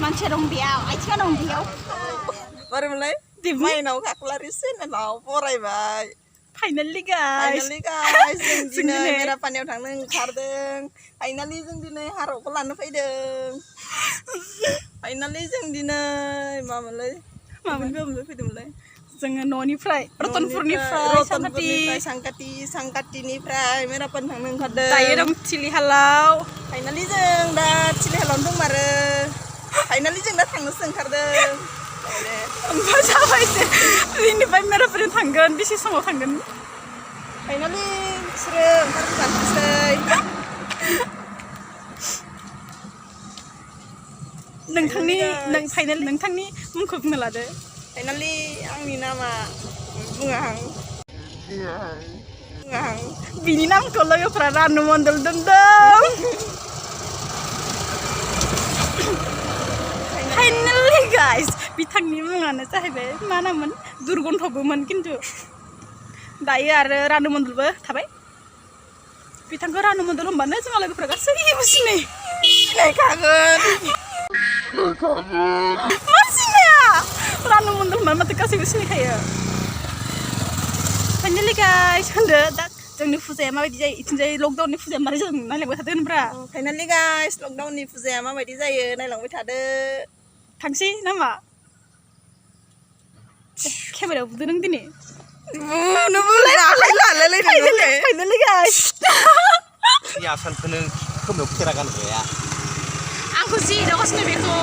मानसि दं बेयाव आइथिङा दं बेयाव बोरैमोनलाय माइनाव खाख्लारि चेनेलाव फरायबाय फाइनालि गाइस जों दिनै मेरापानियाव थांनो ओंखारदों फाइनालि जों दिनै हारावखौ लानो फैदों फाइनालि जों दिनै मामोनलाय फैदोंमोनलाय जोङो न'निफ्राय रतनपुरनिफ्राय सांकाटिनिफ्राय मेरापानि थांनो ओंखारदों दायो दं थिलिहालाव फाइनालि जों दा थिलिहालावनो दंमारो फाइनालि जों दा थांनोसो ओंखारदों ओमफ्राय जाबायसो बेनिफ्राय मेरापानियाव थांगोन बेसे समाव थांगोन फाइनालि बिसोरो ओंखारबोगानोसै नोंथांनि मुंखौ बुंना लादो फाइनालि आंनि नामा बुङाहां बिनि नामखौ लोगोफोरा रानु मण्डल दोनदों फाइनालि गाइस बिथांनि मुङानो जाहैबाय मा नाममोन दुर्गन्धबोमोन खिन्थु दायो आरो रानु मण्डलबो थाबाय बिथांखौ रानु मण्डल होनबानो जोंहा लोगोफोरा गासैबो सिनायखागोन मा सिनाया रानु मण्डल होनबा माथो गासैबो सिनायखायो फाइनालि गाइस होनदो दा जोंनि फुजाया माबायदि जायो इथिंजाय लकडाउननि फुजाया मारै जादों नायलांबाय थादो होनब्रा फाइनालि गाइस लकडाउननि फुजाया माबायदि जायो नायलांबाय थादो थांसै नामा केमेरायाव बुदो नों दिनै फाइनालि गाइस आसानखौनो खोमायाव खेरा गानग्राया आंखौ जि दावगासिनो बेखौ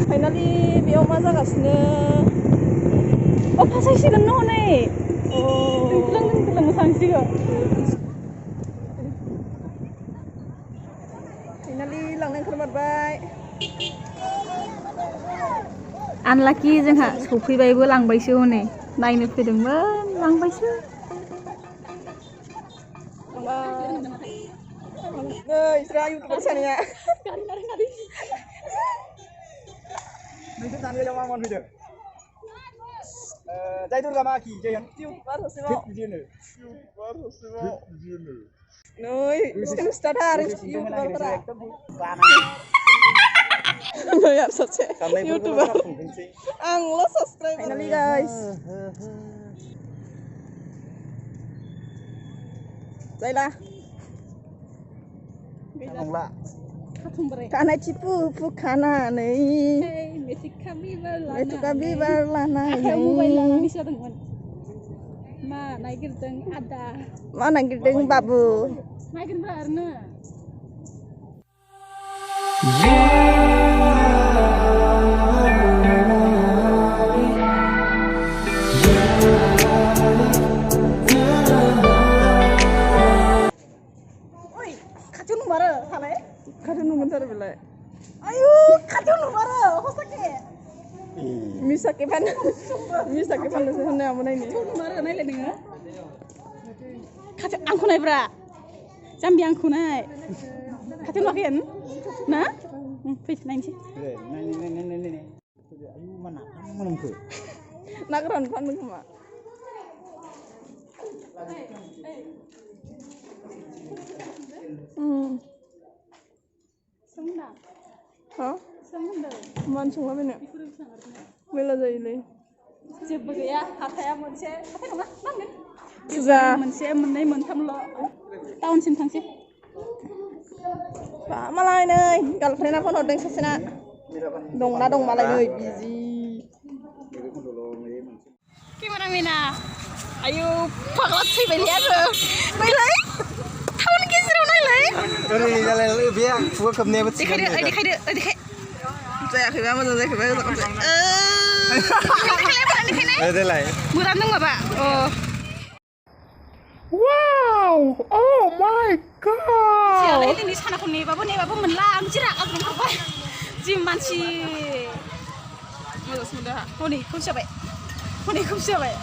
फाइनालि बेयाव मा जागासिनो फासायसिगोन न' हनै मोसांसिगोन फाइनालि लांनो ओंखारबाय आनलाकि जोंहा सफैबायबो लांबायसो हनै नायनो फैदोंमोन लांबायसो इसरा इउटुबार सानैया नोंसोर दानगोलाव मा फैदों जाय दुर्गा मा आखि जयन इउटुबार हसेबाव नै सिटेम स्टार्टार इउटुबारफोरा नै आरो सासे इउटुबार आंल' साबस्क्राइब फाइनालि गाइस जायला खानाय थिपु खानानै मेथुका बिबार लानानै मा नागिरदों आदा मा नागिरदों बाबु नागिरब्रा आरोनो खाथियाव नुमारो थानाय खाथियाव नुगोनथारो बेलाय आयु खाथियाव नुमारो हसाके मिसाके फाननोसो होननायामोन नायनो नुमारो नायलाय नोङो खाथियाव आंखौ नायब्रा जाम्बि आंखौ नाय खाथियाव नुवाखै ना फै नायनोसै ना गोरान फानदों खोमा मानो संलाबायनो मेला जायोलै जेबो गैया हाथाया मोनसे हाथाय नङा मा होनगोन फुजा मोनसे मोननै मोनथामल' टाउनसिम थांसै मालाय नै गार्लफ्रेन्डआ फन हरदों सासेना दंना दं मालाय नै बिजि केमेरामेना आयु फाग्ला थैबायलै आङो ओरै जालाय बे आं खुगा खोबनायाबो थिगानो देखायदो जायाखैबा मोजां जायाखैबा देलाय मोजां दं माबा Wow! Oh my god! सियालाय दिनै सानाखौ नेबाबो मोनला आं जि रागा जोंखाबाय जि मानसि मोजांसो मोनदों हनै खोमसि जाबाय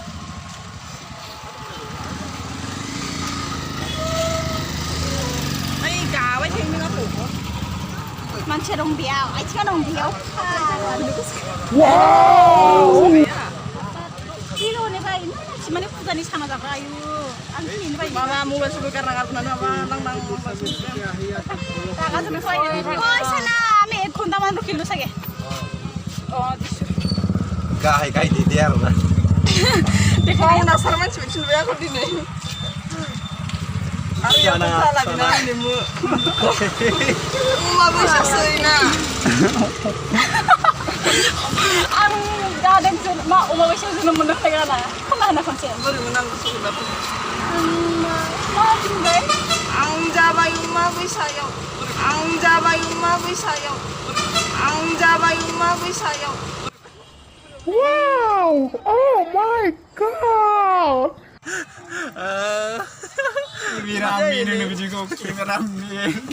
ओइ गाबाय थायो नों आंखौ मानसिया दं बेयाव आथिङा दं बेयाव दिनैनि बाय मानसि माने फुजानि साना जाग्रा आयु आं दिनैनि बाय माबा मबाइल सबाइल गारना गारबोनानै माबा लांदां रागा जोंबाय ओइ साना आमी 1 घन्टा मान रुकिलो सागे गाहाय दे आरोना देखा ना सार मानसि बिथिनबाय आंखौ दिनै आरो याव साला बिना आंनिमु मा बैसासैना आं गादों मा अमा बैसायाव जोनोम मोननो थायगाना खना होना खनसे बोरै मोनांगौ सैबाथ' मा बुंबाय आं जाबाय अमा बैसायाव Wow! Oh my god!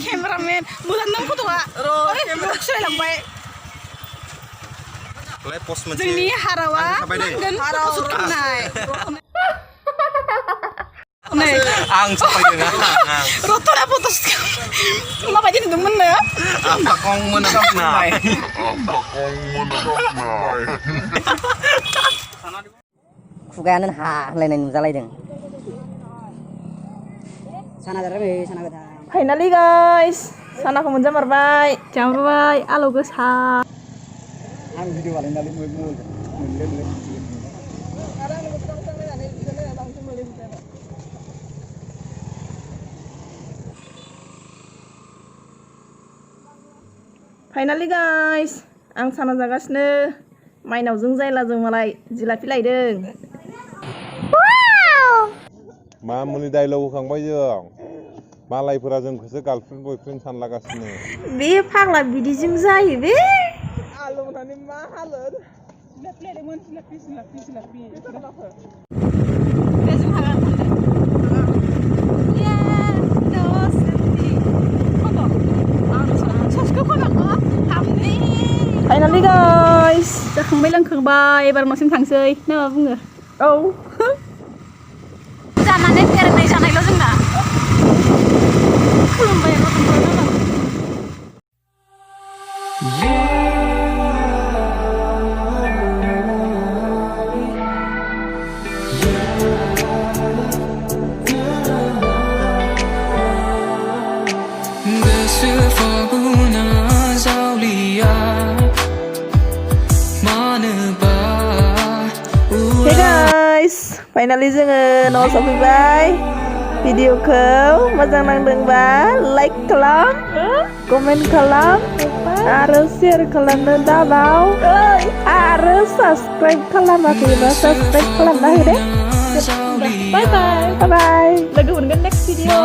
Cameraman bulan nang fotoa soलांबाय जोंनि हारावा नांगोन फट'शुट खालामनाय आं साफायदों रतना फट'शुट माबायदि नुदोंमोन नो आफाखं मोनाखनाय खुगायानो हा होनलायनाय नुजालायदों साना जाबाय साना गोथां फाइनालि गाइस सानाखौ मोनजामारबाय जाबाय आलौ गोसा आं भिडिअ बानायनानै मोनले फाइनालि गाइस आं साना जागासिनो माइनावजों जायलाजों मालाय जिलाफि लायदों मा मुलि डायलग होखांबाय जों मालायफोरा जोंखौसो गार्लफ्रेन्ड बयफ्रेन्ड सानलागासिनो बे फाग्ला बिदिजों जायो बे आलु होनानै मा हालोद फाइनालि गाइस जाखांबाय लोंखांबाय एबार न'सिम थांसै ना मा बुङो औ जानानै बेरायनाय जानायल' जोंना खुलुमबाय Hey guys, finally जोङो न'आव सफैबाय भिडिअखौ मोजां नांदोंबा लाइक खालाम कमेन्ट खालाम आरो शेयार खालामनो दाबाव आरो साबस्क्राइब खालामाखैबा साबस्क्राइब खालामना हो दे बाय बाय लोगो मोनगोन नेक्स्ट भिडिअ